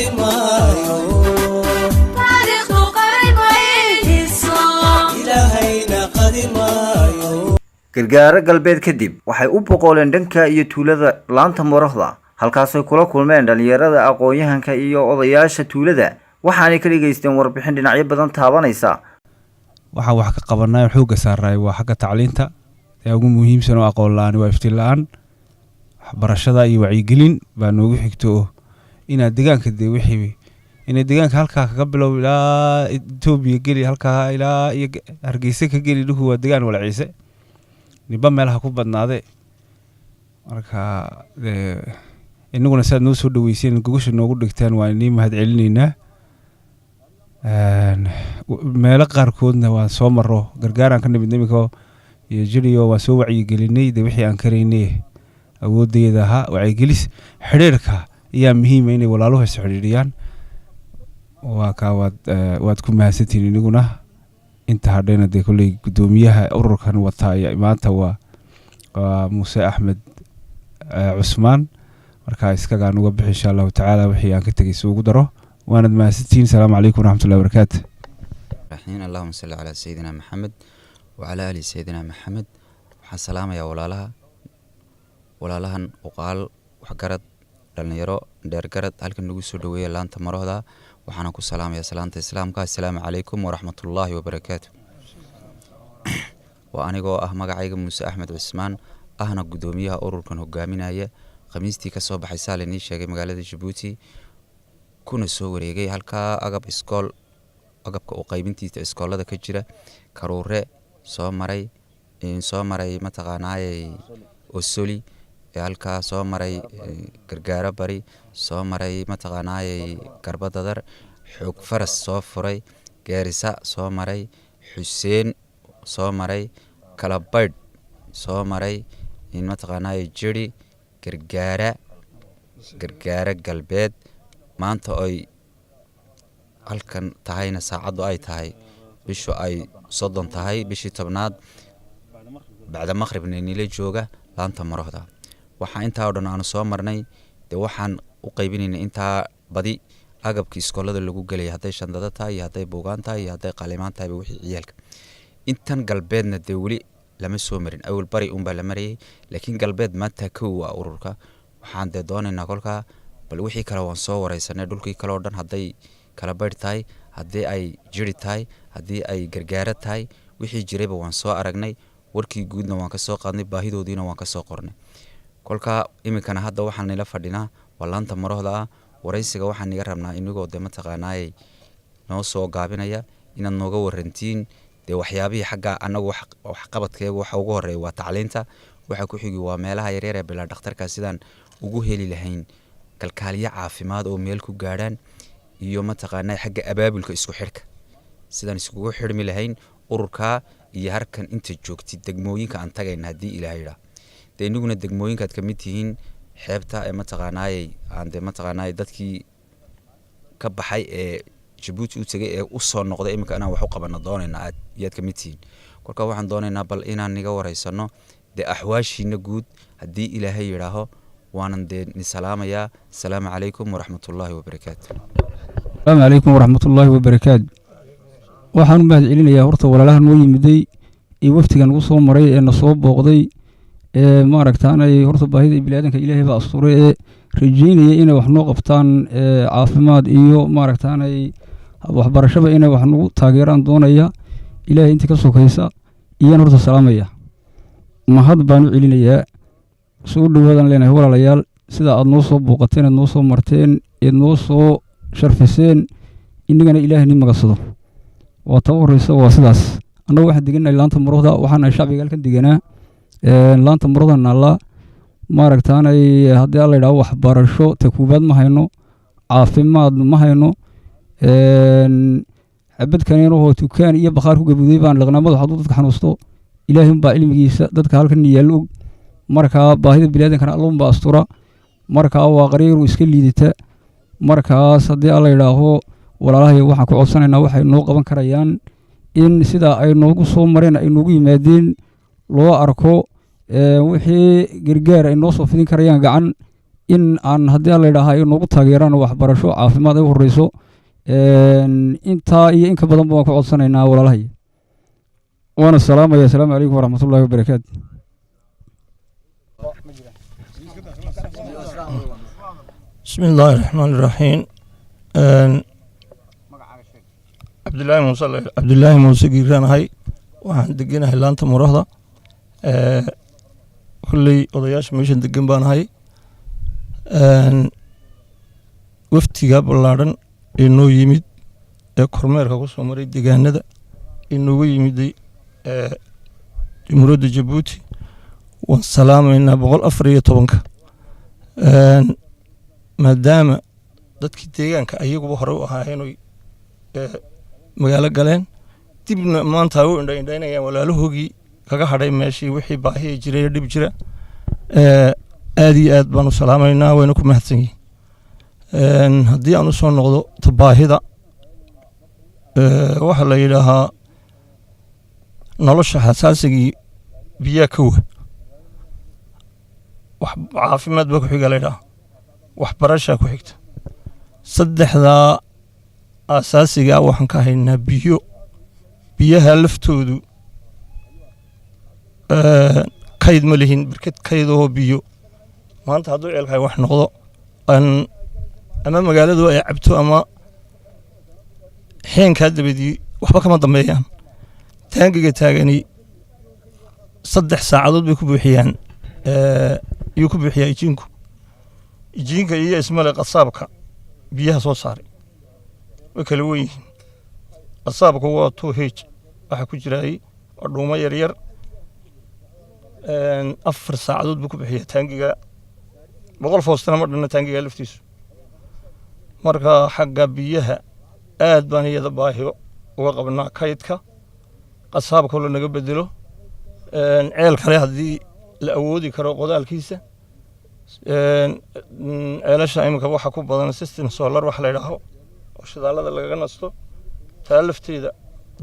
قدمايو تاريخ قريب إسلام إلهينا قدمايو gargaaro galbeed kadib waxay u boqoleen dhanka iyo tuulada laanta morohda halkaasay kula kulmeen dhalinyarada aqoon-yahanka iyo odayaasha tuulada waxaanay ka dhageysteen warbixin dhinacyo badan taabanaysa waxaan wax ka qabanay xooga saaray waa xagga tacliinta ee ugu muhiimsan oo aqoon la'aan waa iftiin la'aan waxbarashada iyo wacyigelin baa noogu xigto inaad deegaanka wixii inay deegaanka halkaa kaga bilow ilaa Itoobiya geli halkaa ilaa iyo Hargeysa ka geli dhuhu waa deegaan wala ciise niba meelaha ku badnaade marka inaguna saad noo soo dhaweyseen gogosha noogu dhigtaan waa inii mahad celinaynaa meelo qaarkoodna waan soo maro gargaaraan ka nimid imika iyo jiriyo waan soo wacyigelinay wixii aan karaynay awoodeeda ha wacyigelis xiriirka ayaa muhiim ah inay walaaluhu is xiriiriyaan waa ka waad ku mahadsantiin inaguna inta hadheena kulay gudoomiyaha ururkan wata ayaa maanta waa Muuse Axmed Cusmaan marka iskaga aan uga bixi insha Allah taala wixii aan ka tagay ugu daro waanad mahadsantiin salaamu calaykum waraxmatullaahi wabarakaatuh raxiin allahumma salli ala sayidina maxamed wa ala ali sayidina maxamed waxaan salaamayaa walaalahan uqaal waxgarad dhalinyaro dheergarad halkan nagu soo dhaweeyay laanta marohda waxaan ku salaamayaa salaanta islaamka assalaamu calaykum waraxmatullaahi wabarakaatuh waa anigoo magacayga Muuse Axmed Cusmaan ahna gudoomiyaha ururkan hogaaminaya khamiistii ka soo baxay saalinii sheegay magaalada Djibouti kuna soo wareegay halka agabka u qaybintiisa iskoolada ka jira karuure soo maray mataqaanaayay Osoli halka soo maray gargaara bari soo maray mataqaanaayay Garbadadar xoog faras soo furay Gaarisa soo maray Xuseen soo maray Kalabayd soo maray in mataqaanaayay Jiri gargaara galbeed maanta ay halkan tahayna saacadu ay tahay bishu ay 30 tahay bishii 10aad bacda maqribna inila jooga laanta marohda waxa inta oo dhan aan soo marnay waxaan u qaybinaynaa inta badi agabkii iskoolada lagu galay haday shandada tahay haday buugaan tahay haday qalimaan tahay wixii ciyalka intan galbeedna wali lama soo marin awal bari baa la mariyay laakiin galbeed maanta ka waa ururka waxaan doonaynaa kolka bal wixii kale waan soo wareysanay dhulkii kale oo dhan haday kala bayr tahay haday ay jiri tahay haday ay gargaara tahay wixii jirayba waan soo aragnay warkii guudna waan ka soo qaadnay baahidoodiina waan ka soo qornay kolka imikana hadda waxaan nila fadhinaa walaanta marohda wareysiga waxaan niga rabnaa inagoo mataqaanaay noo soo gaabinaya inaad nooga warantiin waxyaabihi xagga anagu wax qabadkeega waxa ugu horeeya waa tacliinta waxa ku xigi waa meelaha yaryar ee bilaa dhakhtarka sidaan ugu heli lahayn kalkaaliye caafimaad oo meel ku gaaraan iyo mataqaanay xagga abaabulka isku xirka sidaan iskugu xirmi lahayn ururka iyo harkan inta joogtid degmooyinka aan tagayna hadii Ilaahay raa inaguna degmooyinka ka mid yihiin xeebta ee mataqaanay dadkii ka baxay ee Djibouti u tagay ee u soo noqday imika aan wax u qabano doonayna aad yaad ka mid yihiin kolka waxaan doonaynaa bal inaan niga wareysano ahwaashiina guud hadii Ilaahay yiraaho waanan ni salaamaya salaamu calaykum waraxmatullaahi wabarakaatuh السلام عليكم ورحمة الله وبركاته waxaan mahad celinayaa horta walaalahan noo yimiday ee waftigan ugu soo maray ee na soo booqday ee maaragtaanay horta baahida ibladeenka Ilaahay baa asturay ee rajeynaya inay wax noo qabtaan caafimaad iyo maaragtaanay waxbarashada inay wax nagu taageeraan doonaya Ilaahay inta ka sokaysa iyaan horta salaamaya mahad baan u celinayaa soo dhawaadan leenahay walaalayaal sida aad noo soo booqateen noo soo marteen ee noo soo sharfiseen inagana Ilaahay ni magasado waa tawaraysa waa sidaas annagu waxa deganay laanta marohda waxaan shacbiga halkan deganaa laanta marohda nala maaragtaanay hadii la yiraahdo waxbarasho takuubad ma hayno caafimaad ma hayno xabad kaneen oo tukaan iyo bakhaar ku gabuuday baan laqnamada haduu dadka xanuusto Ilaahay baa cilmigiisa dadka halkan yaalo marka baahida bilaadanka Allaah baa astura marka waa qariiru iska liidita markaas hadii la yiraahdo walaalahay waxa ku codsanaynaa waxay noo qaban karayaan in sida ay noogu soo mareen ay noogu yimaadeen loo arko wixii gargaar ay noo soo fidin karayaan gacan in aan haddii aan la yidhaaha ay noogu taageeraan waxbarasho caafimaad ay u horeyso intaa iyo in ka badanba waan ku codsanaynaa walaalahay waana salaamaya asalaamu calaykum waraxmatullaahi wabarakaatu بسم الله الرحمن الرحيم عبد الله موسى جيران هاي waxaan deganahay laanta murahda kulley odayaasha meeshan degan baan ahay waftiga ballaadhan ee noo yimid ee kormeerka ku soo maray deegaanada ee nooga yimiday jamhuuriyadda jabuuti waan salaamaynaa 114ka maadaama dadkii deegaanka ayaguba hore u ahaayeen oy magaalo galeen dibna maanta u indhaynayaan walaalahoogii kaga hadhay meeshii wixii baahiya jiray dhib jira aad iyo aad baan u salaamaynaa wayna ku mahadsan yihiin haddii aan u soo noqdo tabaahida waxaa la yidhaahaa nolosha xasaasigii biyaa ka wa caafimaad baa ku xiga la yidhaha waxbarashaa ku xigta saddexdaa asaasiga waxaan ka haynaa biyaha laftoodu kayd ma lihin birkad kaydoo biyo maanta hadduu ceelkaay wax noqdo ama magaaladu ay cabto ama xeenkaa dabadii waxba kama dambeeyaan taangiga taagani 3 saacadood bay ku buuxiyaan yuu ku buuxiyaa ijiinka iyo ismale qasaabka biyaha soo saaray way kala weyn yihiin qasaabku waa 2h waxa ku jiray dhuumo yar yar 4 saacadood buu ku bixiyaa taangiga 100 foostana ma dhanna taangiga laftiisu marka xagga biyaha aad baan iyada baahiyo uga qabnaa kaydka qasaabka la naga bedelo ceel kale haddii la awoodi karo qodaalkiisa ceelasha imika waxa ku badan system solar wax la yidhaaho oo shidaalada lagaga nasto taa lafteeda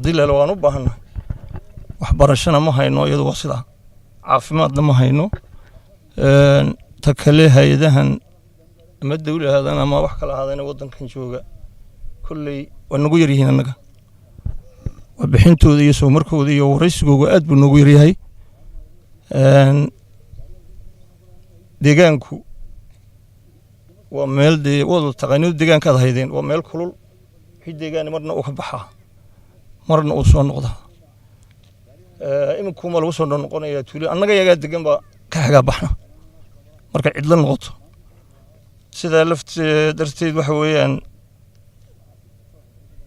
dilal waan u baahannahay waxbarashana ma hayno iyadu waa sidaa caafimaadna ma hayno ta kale hay-adahan ama dawlahadan ama wax kala ahaadana waddankan jooga kolley waa nagu yaryihiin annaga waa bixintooda iyo soo markooda iyo waraysigooga aad buu noogu yaryahay deegaanku waa meel dee wada taqaanidu deegaankaad haydeen waa meel kulul wixii deegaani marna uu ka baxaa marna uu soo noqdaa iminkuma lagu soo noqonayaa tuulo annaga yagaa degan baa ka xagaa baxna marka cidla noqoto sidaa darteed waxa weeyaan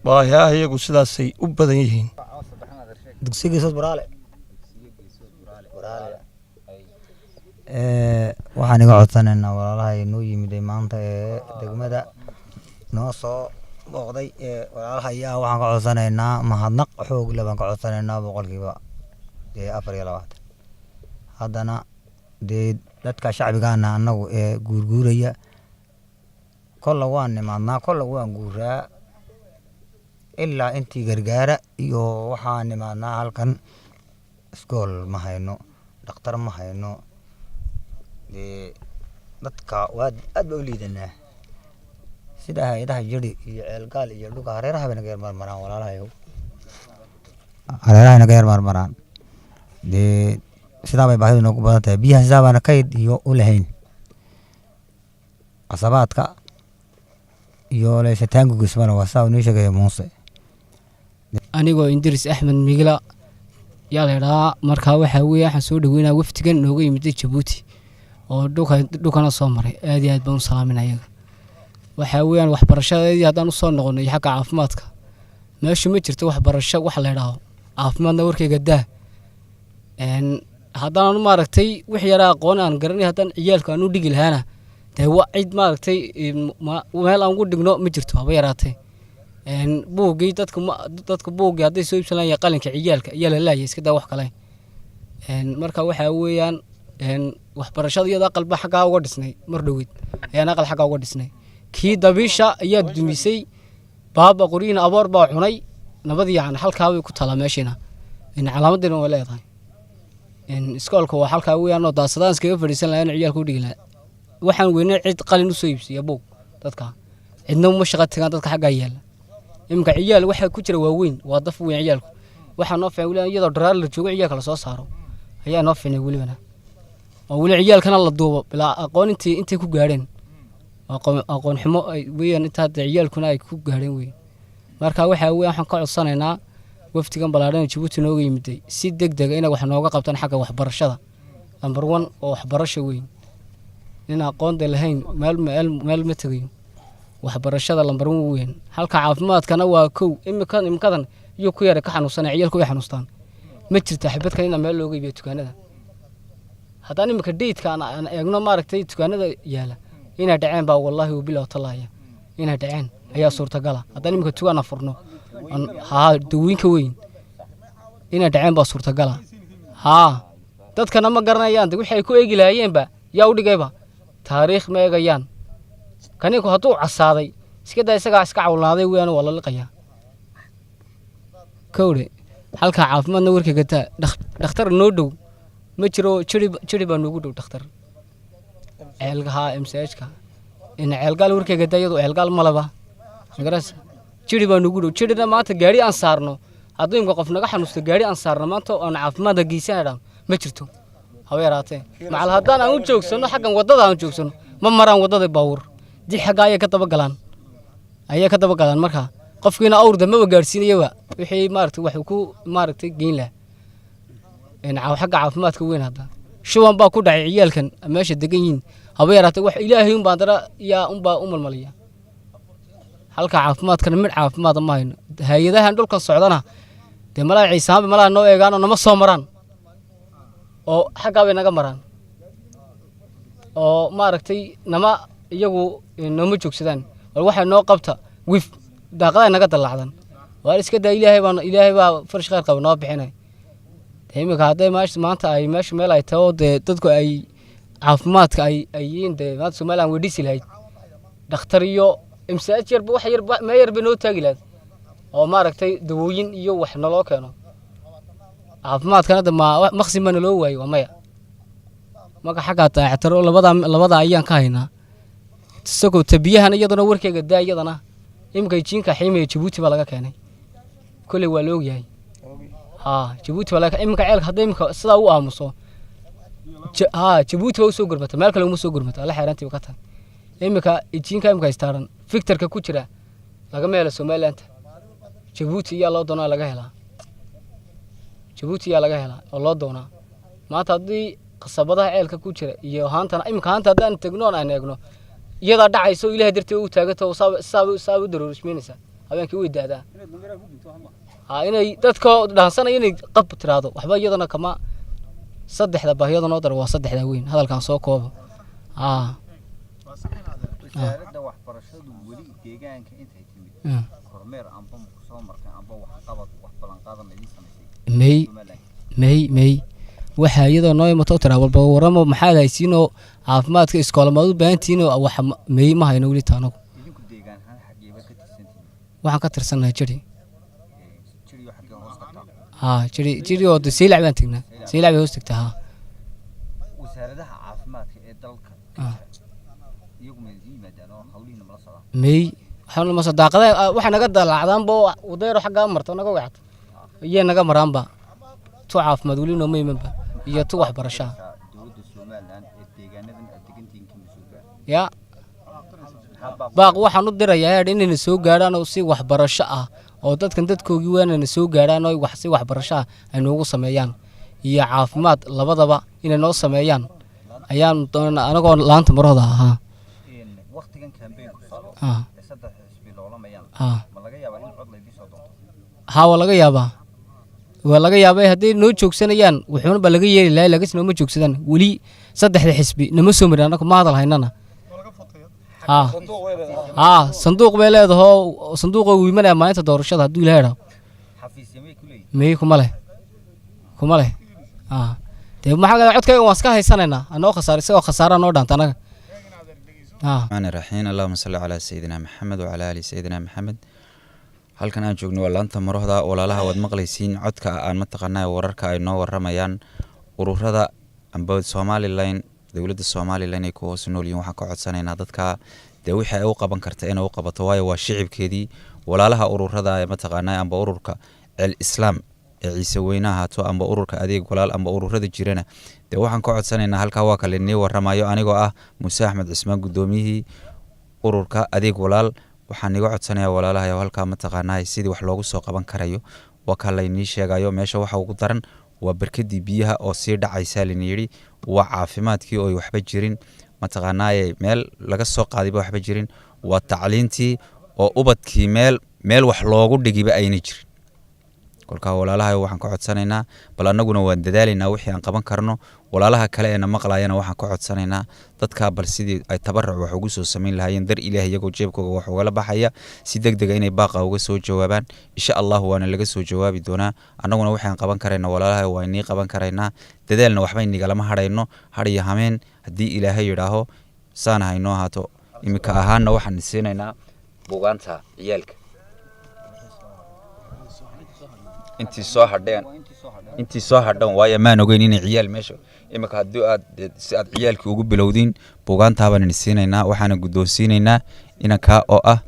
baahiyaha iyagu sidaasay u badan yihiin dugsigiisood baraale waxaan iga codsanaynaa walaalahay noo yimiday maanta ee degmada noo soo booqday walaalaha ayaa waxaan ka codsanaynaa mahadnaq xoog leh baan ka codsanaynaa 420 haddana dee dadka shacbigaana annagu ee guurguuraya kolla waan nimaadnaa kolla waan guuraa ilaa intii gargaara iyo waxaan nimaadnaa halkan iskool ma hayno dhakhtar ma hayno dee dadka aad baa u liidanaa sida hay-adaha jiri iyo ceelgaal iyo dhulka hareeraha bay naga yar marmaraan walaalahayow hareeraha naga yar marmaraan dee sidaa bay baahidu noogu badan tahay biyaha sidaa baana kayd iyo u lahayn casabaadka iyo leeshataangugismana waa saa inoo sheegaya muuse anigoo Idris Axmed Migla yaa la yidhahaa markaa waxaa weeye waxaan soo dhaweynaa waftigan nooga yimid Jabuuti oo dhulkana soo maray aad iyo aad baan u salaaminaya waxaa weeyaan waxbarashadeedii haddaan u soo noqonay xagga caafimaadka meesha ma jirto waxbarasho wax la yidhaaho caafimaadna warkayga daa haddaan maaragtay wix yaraa aqoon aan garanay haddaan ciyaalka aan u dhigi lahaana dee waa cid maaragtay meel aan ugu dhigno ma jirto haba yaraatee buuggii dadka buuggii hadday soo iibsanayaan qalinka ciyaalka ayaa la laayay iska daa wax kale marka waxaa weeyaan waxbarashada iyada qalba xaggaa uga dhisnay mar dhoweyd ayaan aqal xaggaa uga dhisnay kii dabiisha ayaa dumisay baaba qoriina aboor baa cunay nabadii yacni halkaa way ku talaa meeshiina calaamadina waa leedahay iskoolka waa halkaa weeyaan oo daasadaan iskaga fadhiisan lahayn ciyaalka u dhigi lahaa waxaan weynay cid qalin u soo iibsiya buug dadka cidna uma shaqo tagaan dadka xagga yaala imka ciyaal waxa ku jira waaweyn waa daf weyn ciyaalku waxa noo fiican wali iyadoo daraar la joogo ciyaalka la soo saaro ayaa noo fiican walibana oo wali ciyaalkana la duubo bilaa aqoon intii ku gaareen aqoon xumo ay weeyaan inta ciyaalkuna ay ku gaareen weey marka waxa weey waxaan ka codsanaynaa waftigan balaaran Djibouti nooga yimiday si degdeg ah inay wax nooga qabtaan xagga waxbarashada number 1 oo waxbarasho weyn in aqoon lahayn meel ma tagayo waxbarashada number 1 weyn halka caafimaadkana waa kow imikadan iyo ku yara ka xanuunsan ciyaalku way xanuustaan ma jirto xibad kale in meel looga iibiyo dukaanada haddana imika deedka aan eegno maaragtay dukaanada yaala ina dhaceen baa wallahi billaah talaaya ina dhaceen ayaa suurtagal ah haddana imika tugaana furno dawooyinka weyn ina dhaceen baa suurtagal ah dadkana ma garanayaan wixii ay ku eegi lahaayeenba yaa u dhigayba taariikh ma eegayaan kaniku hadduu casaaday iska daa isaga iska cawlaaday weeyaan waa la liqayaa kowre halka caafimaadna warkiga taa dhakhtar noo dhow ma jiro jiri baa noogu dhow dhakhtar ceelgaha MCH-ka in ceelgaal warkiga taa iyadoo ceelgaal malaba magaras jiri baa noogu dhow jirina maanta gaari aan saarno hadduu imka qof naga xanuusto gaari aan saarno maanta aan caafimaad geysanayna ma jirto hawa yaraatee macal haddaan aan u joogsano xaggan wadada aan joogsano ma maraan wadada baawur dib xagga ay ka daba galaan marka qofkiina awrda ma gaarsiinayaba wixii maartay wax ku maartay geyn la in xagga caafimaadka weyn hadda shuban baa ku dhacay ciyaalkan meesha degan yihiin hawa yaraatee wax ilaahay un baa dara yaa un baa u malmaliya halka caafimaadkana mid caafimaad ma hayno hay'adahan dhulka socdana de malaa ciisaanba malaa noo eegaan oo nama soo maraan oo xagga bay naga maraan oo maaragtay nama iyagu nooma joogsadaan wal waxa noo qabta wif daaqada naga dalacdan waa iska daa ilaahay baa farsh khayr qaba noo bixinay imika haday maanta ay meesha meel ay taho de dadku ay caafimaadka ay yiin de maanta Soomaaliland wadisi lahayd dhakhtar iyo MCH yarba wax yarba ma yarba noo taagi lahayd oo maaragtay dawooyin iyo wax naloo keeno caafimaadkana maqsimana loo waayo maya maka xagga taactaro labada ayaan ka haynaa isagoo tabiyahana iyadana warkayga daayadana imka jiinka xiimay Djibouti baa laga keenay kulli waa loo yahay Djibouti wala imka ceelka haday imka sida uu aamuso Djibouti waa soo gurmata meel kale uma soo gurmata la xeerantii ka tan imka jiinka imka istaaran fikirka ku jira laga meelo Soomaaliland Djibouti yaa loo doonaa laga helaa Djibouti yaa laga helaa oo loo doonaa maanta hadii qasabadaha ceelka ku jira iyo haantana imka haanta hadaan tagno aan eegno iyada dhacayso ilaahay dartii uu taagato saabu daruurismeynaysa habeenkii way daadaa inay dadka dhaansanay inay qab tiraado waxba iyadana kama saddexda baahiyada noo dar waa saddexda weyn hadalkan soo koobo wasaaradda waxbarashadu wali deegaanka intay timid kormeer amba soo markay amba wax qabad wax balan qaadan idin sameeyay may waxa iyadoo noo imato tira walba waramo maxaa haysiino caafimaadka iskoolamaad u baahantiino wax may ma hayno wali taanagu idinku deegaan ahaan xageeba ka tirsantiin waxaan ka tirsanahay jiri jiri oo siilac baan tagnaa siilac bay hoos tagtaa wasaaradaha caafimaadka ee dalka iyagu ma yimaadaan oo hawlihiina mala socdaan may waxaan ma sadaaqada waxa naga dalacdaan boo wadayro xagga marto naga wacad iyo naga maraanba tu caafimaad wali noo meemanba iyo tu waxbarasho dawladda Soomaaliland ee deegaanadan aad degantiin ka masuulka ya baaq waxaan u dirayaa inay soo gaaraan oo si waxbarasho ah oo dadkoogii weynana soo gaaraan oo wax si waxbarasho ah ay noogu sameeyaan iyo caafimaad labadaba inay noo sameeyaan ayaan doonaa anagoo laanta marooda ahaa waqtigan campaign ku socdo saddex xisbi loolayaan ma laga yaabaa in cod la idin soo doonto waa laga yaabaa haddii noo joogsanayaan wuxuuna ba laga yeeli lahaa laakiin nooma joogsadaan weli saddexda xisbi nama soo marin anagu ma hadal haynana sanduuq bay leedahay sanduuqa uu imanaya maalinta doorashada hadduu ilaahay raaco xafiisyamay ku leeyihiin may kuma leh dee maxaa codkayga waan iska haysanaynaa anoo khasaar isagoo khasaara noo dhaanta anaga الرحمن الرحيم اللهم صل على سيدنا محمد وعلى آل سيدنا محمد halkan aan joogno waa laanta marooda walaalaha wad maqlaysiin codka aan mataqaanaa wararka ay noo waramayaan ururada amba Somaliland dowladda Soomaaliland ay ku hoos nool yihiin waxaan ka codsanaynaa dadka dee wixii ay u qaban karta inay u qabato waayo waa shicibkeedii walaalaha ururada ay mataqaanaa amba ururka Islaam ee Ciise Weynaha haato amba ururka adeeg walaal amba ururada jirana dee waxaan ka codsanaynaa halka waa kale inii waramayo anigoo ah Muuse Axmed Cismaan gudoomiyihii ururka adeeg walaal waxaan iga codsanayaa walaalaha halka mataqaanaa sidii wax loogu soo qaban karayo waa kala inii sheegayo meesha waxa ugu daran waa barkadii biyaha oo sii dhacaysa liniyiri waa caafimaadkii oo waxba jirin mataqaanaa meel laga soo qaadiba waxba jirin waa tacliintii oo ubadkii meel wax loogu dhigiba ayna jirin kolka walaalaha waxaan ka codsanaynaa bal anaguna waan dadaalaynaa wixii aan qaban karno walaalaha kale ee maqlaayana waxaan ka codsanaynaa dadka bal sidii ay tabarruc wax ugu soo sameyn lahaayeen dar Ilaahay iyagoo jeebkooda wax uga la baxaya si degdeg ah inay baaqa uga soo jawaabaan insha Allah waana laga soo jawaabi doonaa anaguna waxaan qaban karayna walaalaha waa inii qaban karaynaa dadaalna waxba inigala hadhayno hariya hameen hadii Ilaahay yiraaho saan hayno haato imika ahaana waxaan siinaynaa buugaanta ciyaalka intii soo hadhan waayo maan ogeyn in ciyaal meesha imika hadii aad ciyaalkii ugu bilowdin buugaanta baan siinaynaa waxaana gudoonsiinaynaa inanka oo ah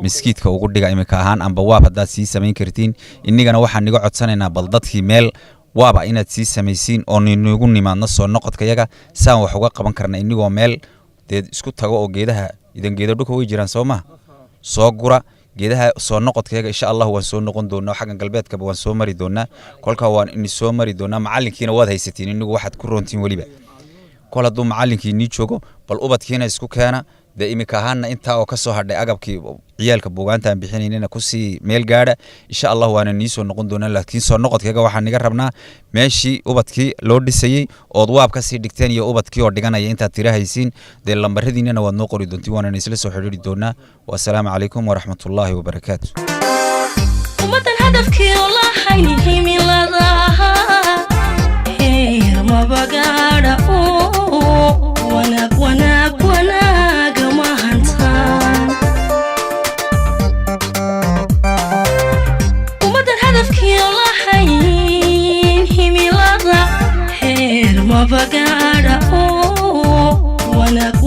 miskiidka ugu dhiga imika ahaan amba waab hadaad sii sameyn kartiin inigana waxaan niga codsanaynaa bal dadkii meel waaba inaad sii samaysiin oo nagu nimaadna soo noqodka yaga saan wax uga qaban karna inigoo meel isku tago oo geedaha idan geedo dhulka way jiraan Soomaa soo gura geedaha soo noqodkayga insha Allah waan soo noqon doonaa xagan galbeedka waan soo mari doonaa kolka waan in soo mari doonaa macalinkiina waad haysatiin inagu waxaad ku roontiin waliba kol haduu macalinkiini joogo bal ubadkiina isku keena imika ahaana inta oo ka soo hadhay agabkii ciyaalka buugaanta aan bixinayna ku sii meel gaadha insha Allah waana nii soo noqon doonaa laakiin soo noqodkayga waxaan niga rabnaa meeshii ubadkii loo dhisayay oo waab ka sii dhigteen iyo ubadkii oo dhiganaya inta tirahaysiin lambaradiina waad noo qori doontiin waana isla soo xiriiri doonaa wassalaamu calaykum waraxmatullaahi wabarakaatuh ummadan hadafkii la hayni miladaha heer mabagaadha wanaag mahantaan ummadan hadafkii la hayni milada heer mabagaadha wanaag